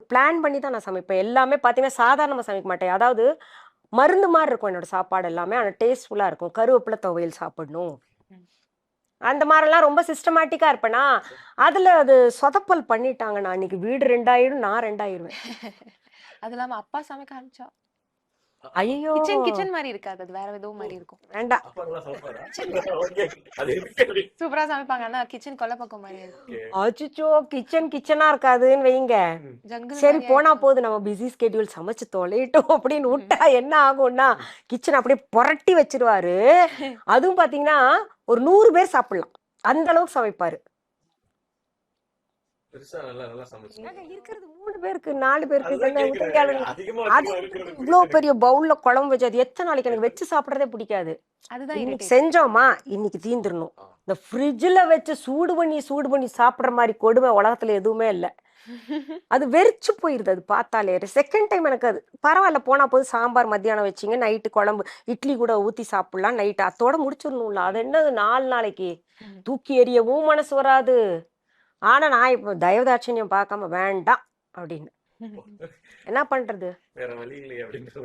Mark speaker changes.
Speaker 1: Plan பண்ணி தான் நான் சமைப்பேன். எல்லாமே பார்த்தீங்கன்னா, சாதாரணமா சமைக்க மாட்டேன். அதாவது மருந்து மாரி இருக்கும் என்னோட சாப்பாடு எல்லாமே. ஆனா டேஸ்ட்ஃபுல்லா இருக்கும். கருவேப்பில துவையல் சாப்பிடணும்.
Speaker 2: ம்.
Speaker 1: அந்த மாரிலாம் ரொம்ப சிஸ்டமேட்டிக்கா இருப்பேனா, அதுல அது சொதப்பல் பண்ணிட்டாங்க. நான் அன்னைக்கு வீடு 2 ஆயிரும், நான் 2 ஆயிருவேன்.
Speaker 2: அது இல்லாம அப்பா சமைக்க ஆரம்பிச்சா
Speaker 1: ஐயய்யோ!
Speaker 2: கிச்சன் கிச்சன் மாரி இருக்காது. அது வேற ஏதோ மாரி இருக்கும்.
Speaker 1: வேண்டாம்.
Speaker 3: அப்பா நல்லா சமைப்பாரா?
Speaker 2: Kitchen
Speaker 3: okay. அது இருக்கு.
Speaker 2: சூப்பரா சமைப்பாங்க. ஆனா கிச்சன் கொல்ல பக்கம் மாரி இருக்கும்.
Speaker 3: ஓகே.
Speaker 1: அச்சச்சோ! கிச்சனா இருக்காதுன்னு வைங்க.
Speaker 2: ஜங்கிள்
Speaker 1: சரி
Speaker 2: மாரி
Speaker 1: போனா
Speaker 2: ஆயிடும்.
Speaker 1: போது நம்ம பிஸி ஸ்கெட்யூல் சமைச்சு தொலையட்டும் அப்படின்னு விட்டா என்ன ஆகும்னா, கிச்சன் அப்படியே புரட்டி வச்சுருவாரு. அதுவும் பார்த்தீங்கன்னா, ஒரு 100 பேர் சாப்பிடலாம். அந்த அளவுக்கு சமைப்பாரு.
Speaker 3: பெருசா நல்லா நல்லா சமைச்சு.
Speaker 1: ஏங்க இருக்கிறது 3 பேருக்கு, 4 பேருக்கு
Speaker 3: அதுதான்
Speaker 1: தானே
Speaker 3: கேக்குறேன்.
Speaker 1: விட்டுருக்காளுங்க.
Speaker 3: அதிகமா
Speaker 1: அத
Speaker 3: அதிகமா
Speaker 1: விட்டுட்டு
Speaker 3: இருக்கிறது
Speaker 1: இவ்ளோ
Speaker 3: பிடிச்சது.
Speaker 1: பெரிய பவுல்ல குழம்பு வச்சு, அது எத்தன நாளைக்கு எனக்கு வச்சு சாப்பிடுறதே பிடிக்காது.
Speaker 2: அதுதான்
Speaker 1: இன்னைக்கு
Speaker 2: இரிட்டேட்.
Speaker 1: செஞ்சோமா, இன்னைக்கு தீந்துரணும். இந்த ஃப்ரிட்ஜ்ல வச்சு சூடு பண்ணி சாப்பிடுற மாரி கொடுமை உலகத்துல எதுவுமே இல்ல. அது வெறிச்சு போயிருது அது பார்த்தாலே. செகண்ட் டைம் எனக்கு அது பரவால்ல போனா போது சாம்பார் மத்தியானம் வச்சீங்க, நைட்டு குழம்பு இட்லி கூட ஊத்தி சாப்பிடலாம். நைட் அத்தோட முடிச்சிடணும்ல. அது என்னது 4 நாளைக்கு. தூக்கி எறியவும் மனசு வராது. ஆனா நான் இப்போ தயவுதாட்சண்யம் பார்க்காம வேண்டாம் அப்படின்னு. என்ன பண்றது?
Speaker 3: வேற வழி இல்லையே அப்படின்ற